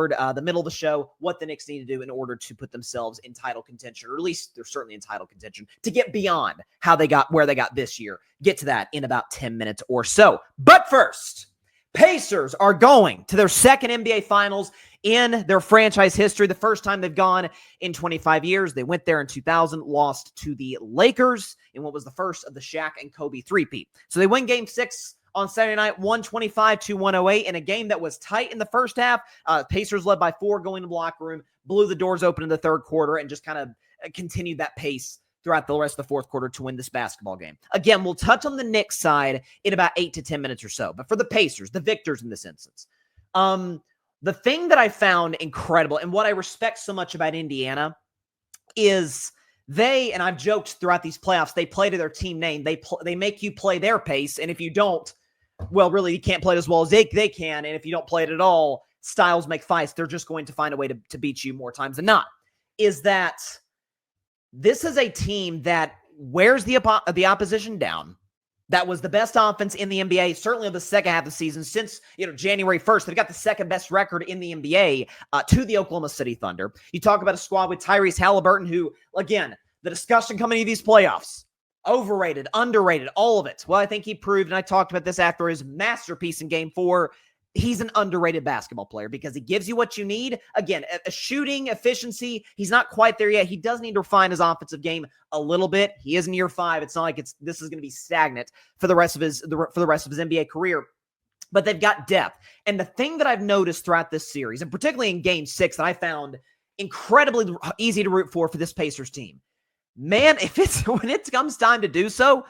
toward the middle of the show what the Knicks need to do in order to put themselves in title contention, or at least they're certainly in title contention, to get beyond how they got where they got this year. Get to that in about 10 minutes or so. But first, Pacers are going to their second NBA Finals in their franchise history. The first time they've gone in 25 years. They went there in 2000, lost to the Lakers in what was the first of the Shaq and Kobe three-peat. So they win Game 6 on Saturday night, 125-108, in a game that was tight in the first half. Pacers led by 4 going to the locker room, blew the doors open in the third quarter, and just kind of continued that pace throughout the rest of the fourth quarter to win this basketball game. Again, we'll touch on the Knicks side in about 8 to 10 minutes or so. But for the Pacers, the victors in this instance, the thing that I found incredible and what I respect so much about Indiana is they, and I've joked throughout these playoffs, they play to their team name. They make you play their pace, and if you don't, well, really, you can't play it as well as they can, and if you don't play it at all, styles make fights. They're just going to find a way to beat you more times than not. Is that this is a team that wears the opposition down. That was the best offense in the NBA, certainly of the second half of the season since January 1st. They've got the second best record in the NBA to the Oklahoma City Thunder. You talk about a squad with Tyrese Haliburton, who, again, the discussion coming into these playoffs, overrated, underrated, all of it. Well, I think he proved, and I talked about this after his masterpiece in Game 4, he's an underrated basketball player because he gives you what you need. Again, a shooting efficiency, he's not quite there yet. He does need to refine his offensive game a little bit. He is in year 5. It's not like this is going to be stagnant for the rest of his NBA career. But they've got depth. And the thing that I've noticed throughout this series, and particularly in Game 6, that I found incredibly easy to root for this Pacers team, man, when it comes time to do so,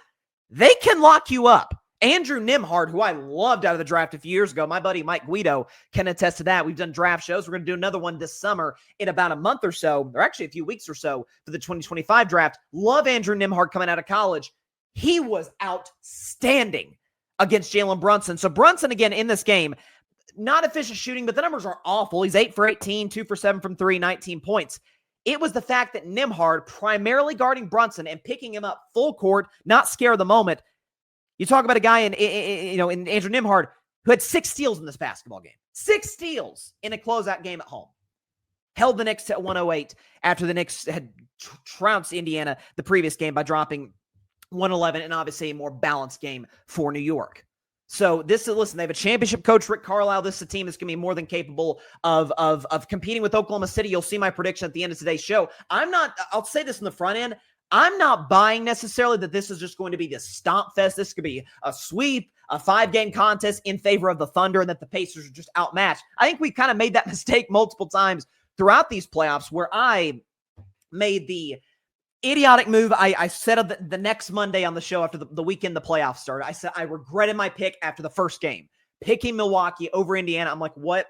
they can lock you up. Andrew Nembhard, who I loved out of the draft a few years ago, my buddy Mike Guido can attest to that. We've done draft shows. We're going to do another one this summer in about a month or so, or actually a few weeks or so for the 2025 draft. Love Andrew Nembhard coming out of college. He was outstanding against Jalen Brunson. So Brunson, again, in this game, not efficient shooting, but the numbers are awful. He's 8 for 18, 2 for 7 from 3, 19 points. It was the fact that Nembhard, primarily guarding Brunson and picking him up full court, not scare the moment. You talk about a guy in Andrew Nembhard who had 6 steals in this basketball game. 6 steals in a closeout game at home. Held the Knicks to 108 after the Knicks had trounced Indiana the previous game by dropping 111, and obviously a more balanced game for New York. So listen, they have a championship coach, Rick Carlisle. This is a team that's going to be more than capable of competing with Oklahoma City. You'll see my prediction at the end of today's show. I'll say this in the front end. I'm not buying necessarily that this is just going to be this stomp fest. This could be a sweep, a 5-game contest in favor of the Thunder, and that the Pacers are just outmatched. I think we kind of made that mistake multiple times throughout these playoffs where I made the idiotic move. I said the next Monday on the show after the weekend the playoffs started, I said I regretted my pick after the first game, picking Milwaukee over Indiana. I'm like, what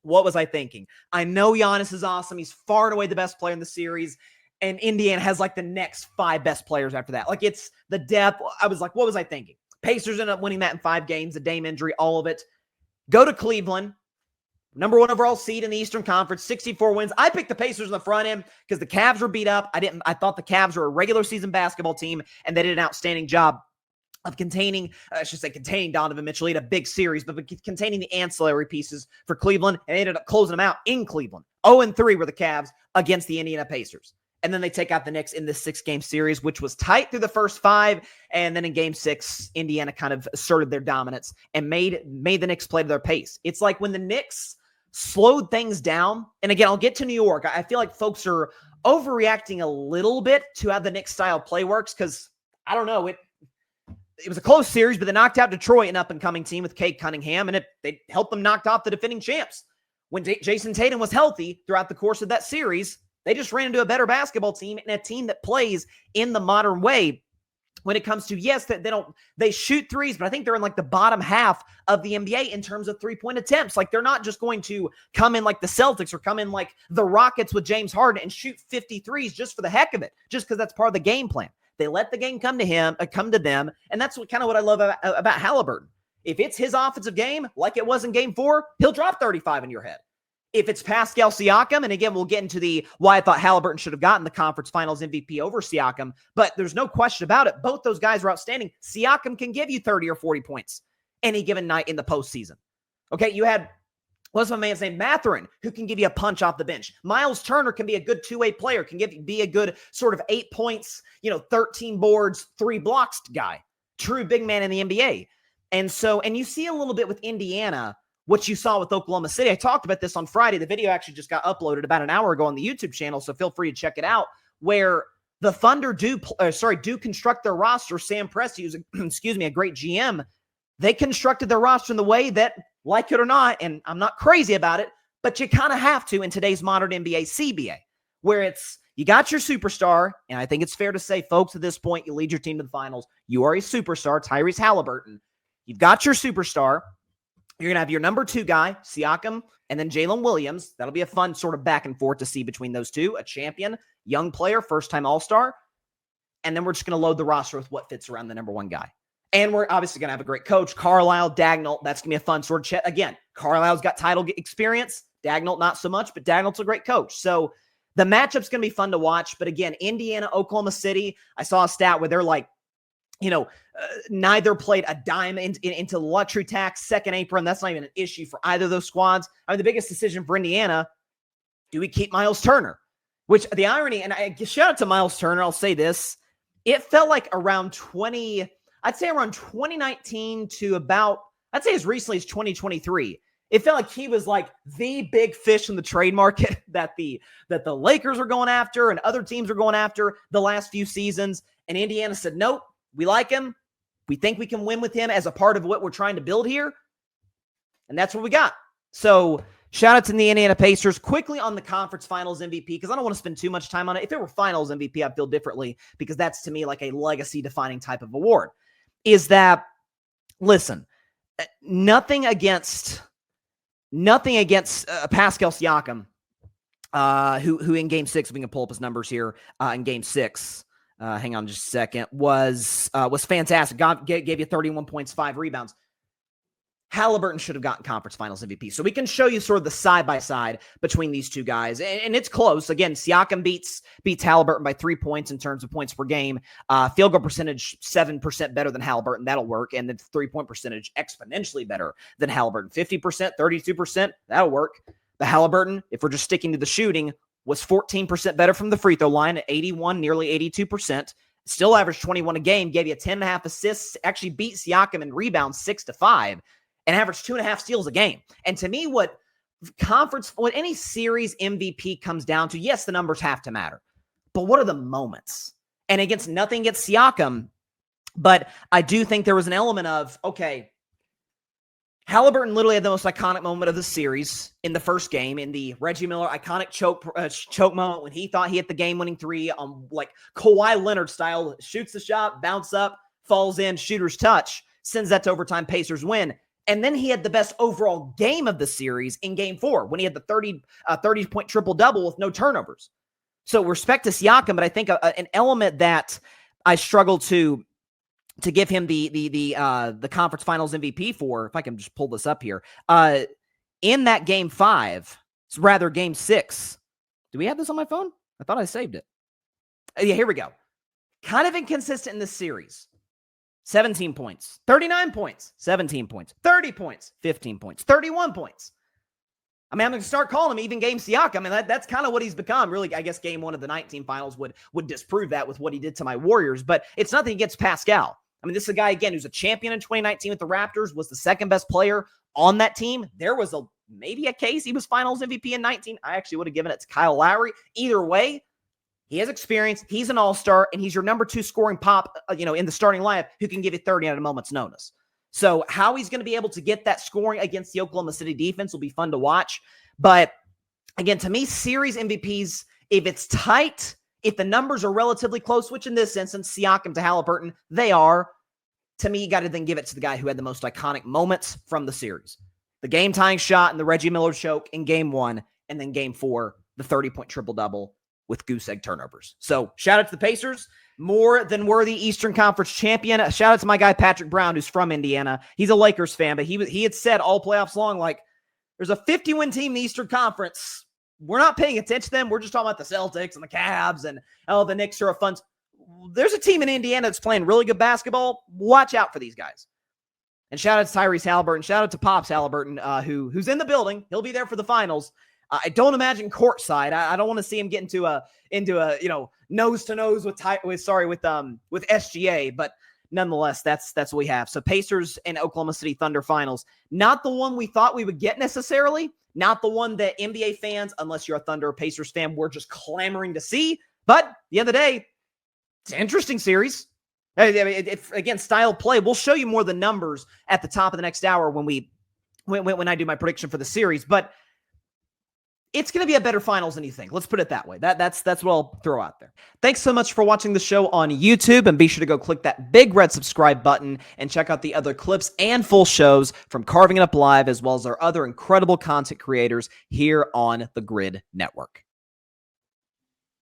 was I thinking? I know Giannis is awesome. He's far and away the best player in the series. And Indiana has like the next 5 best players after that. Like it's the depth. I was like, what was I thinking? Pacers ended up winning that in 5 games, the Dame injury, all of it. Go to Cleveland, number 1 overall seed in the Eastern Conference, 64 wins. I picked the Pacers in the front end because the Cavs were beat up. I thought the Cavs were a regular season basketball team, and they did an outstanding job of containing Donovan Mitchell. He had a big series, but containing the ancillary pieces for Cleveland, and they ended up closing them out in Cleveland. 0-3 were the Cavs against the Indiana Pacers. And then they take out the Knicks in this 6-game series, which was tight through the first 5. And then in Game 6, Indiana kind of asserted their dominance and made the Knicks play to their pace. It's like when the Knicks slowed things down. And again, I'll get to New York. I feel like folks are overreacting a little bit to how the Knicks style play works because, I don't know, it was a close series, but they knocked out Detroit, an up-and-coming team with Cade Cunningham, and they helped them knock off the defending champs. When Jason Tatum was healthy throughout the course of that series, they just ran into a better basketball team and a team that plays in the modern way when it comes to, yes, they shoot threes, but I think they're in like the bottom half of the NBA in terms of 3-point attempts. Like they're not just going to come in like the Celtics or come in like the Rockets with James Harden and shoot 53s just for the heck of it, just because that's part of the game plan. They let the game come to them, and that's what I love about Haliburton. If it's his offensive game, like it was in Game 4, he'll drop 35 in your head. If it's Pascal Siakam, and again, we'll get into why I thought Haliburton should have gotten the conference finals MVP over Siakam, but there's no question about it. Both those guys are outstanding. Siakam can give you 30 or 40 points any given night in the postseason. Okay, you had What's my man's name? Matherin, who can give you a punch off the bench. Miles Turner can be a good two-way player, can be a good sort of 8 points, 13 boards, 3 blocks guy. True big man in the NBA. And you see a little bit with Indiana what you saw with Oklahoma City. I talked about this on Friday. The video actually just got uploaded about an hour ago on the YouTube channel, so feel free to check it out, where the Thunder do construct their roster. Sam Presti, who's a great GM, they constructed their roster in the way that, like it or not, and I'm not crazy about it, but you kind of have to in today's modern NBA CBA, where it's you got your superstar, and I think it's fair to say, folks, at this point, you lead your team to the finals. You are a superstar, Tyrese Haliburton. You've got your superstar. You're going to have your number 2 guy, Siakam, and then Jalen Williams. That'll be a fun sort of back and forth to see between those two. A champion, young player, first-time All-Star. And then we're just going to load the roster with what fits around the number 1 guy. And we're obviously going to have a great coach, Carlisle, Dagnall. That's going to be a fun sort of chat. Again, Carlisle's got title experience. Dagnall, not so much, but Dagnall's a great coach. So the matchup's going to be fun to watch. But again, Indiana, Oklahoma City, I saw a stat where they're like, neither played a dime into luxury tax, second apron. That's not even an issue for either of those squads. I mean, the biggest decision for Indiana, do we keep Miles Turner? Which the irony, and I shout out to Miles Turner, I'll say this, it felt like around 2019 to about, I'd say as recently as 2023, it felt like he was like the big fish in the trade market that the Lakers were going after and other teams were going after the last few seasons. And Indiana said, nope, we like him. We think we can win with him as a part of what we're trying to build here. And that's what we got. So shout out to the Indiana Pacers. Quickly on the conference finals MVP, because I don't want to spend too much time on it. If it were finals MVP, I'd feel differently, because that's to me like a legacy defining type of award. Is that, listen, nothing against Pascal Siakam, who in game 6, if we can pull up his numbers here, in game 6, hang on just a second, was fantastic. Gave you 31 points, 5 rebounds. Haliburton should have gotten conference finals MVP. So we can show you sort of the side-by-side between these two guys. And it's close. Again, Siakam beats Haliburton by 3 points in terms of points per game. Field goal percentage, 7% better than Haliburton. That'll work. And the 3-point percentage, exponentially better than Haliburton. 50%, 32%, that'll work. The Haliburton, if we're just sticking to the shooting, was 14% better from the free throw line at 81, nearly 82%. Still averaged 21 a game, gave you 10.5 assists, actually beat Siakam in rebounds 6-5. And averaged 2.5 steals a game. And to me, what any series MVP comes down to, yes, the numbers have to matter, but what are the moments? And nothing against Siakam, but I do think there was an element of, okay, Haliburton literally had the most iconic moment of the series in the first game, in the Reggie Miller iconic choke moment when he thought he hit the game-winning 3 on like Kawhi Leonard style, shoots the shot, bounce up, falls in, shooter's touch, sends that to overtime, Pacers win. And then he had the best overall game of the series in game 4 when he had the 30-point triple-double with no turnovers. So respect to Siakam, but I think an element that I struggle to give him the conference finals MVP for, if I can just pull this up here, in that game 5, rather game 6. Do we have this on my phone? I thought I saved it. Yeah, here we go. Kind of inconsistent in this series. 17 points, 39 points, 17 points, 30 points, 15 points, 31 points. I mean, I'm going to start calling him even game Siakam. I mean, that's kind of what he's become. Really, I guess game 1 of the 19 finals would disprove that with what he did to my Warriors, but it's nothing against Pascal. I mean, this is a guy, again, who's a champion in 2019 with the Raptors, was the second best player on that team. There was maybe a case he was finals MVP in 19. I actually would have given it to Kyle Lowry. Either way, he has experience. He's an all-star, and he's your number 2 scoring pop, in the starting lineup who can give you 30 at a moment's notice. So how he's going to be able to get that scoring against the Oklahoma City defense will be fun to watch. But again, to me, series MVPs, if it's tight, if the numbers are relatively close, which in this instance, Siakam to Haliburton, they are, to me, you got to then give it to the guy who had the most iconic moments from the series. The game-tying shot and the Reggie Miller choke in game 1, and then game 4, the 30-point triple-double with goose egg turnovers. So shout out to the Pacers, more than worthy Eastern Conference champion. Shout out to my guy, Patrick Brown, who's from Indiana. He's a Lakers fan, but he had said all playoffs long, like, there's a 50-win team in the Eastern Conference. We're not paying attention to them. We're just talking about the Celtics and the Cavs and, the Knicks are a fun. There's a team in Indiana that's playing really good basketball. Watch out for these guys. And shout out to Tyrese Haliburton. Shout out to Pops Haliburton, who's in the building. He'll be there for the finals. I don't imagine courtside. I don't want to see him get into a nose to nose with SGA, but nonetheless, that's what we have. So Pacers and Oklahoma City Thunder finals. Not the one we thought we would get necessarily. Not the one that NBA fans, unless you're a Thunder or Pacers fan, were just clamoring to see. But at the end of the day, it's an interesting series. I mean, again, style play. We'll show you more of the numbers at the top of the next hour when I do my prediction for the series. But it's going to be a better finals than you think. Let's put it that way. That's what I'll throw out there. Thanks so much for watching the show on YouTube, and be sure to go click that big red subscribe button and check out the other clips and full shows from Carving It Up Live, as well as our other incredible content creators here on the Grid Network.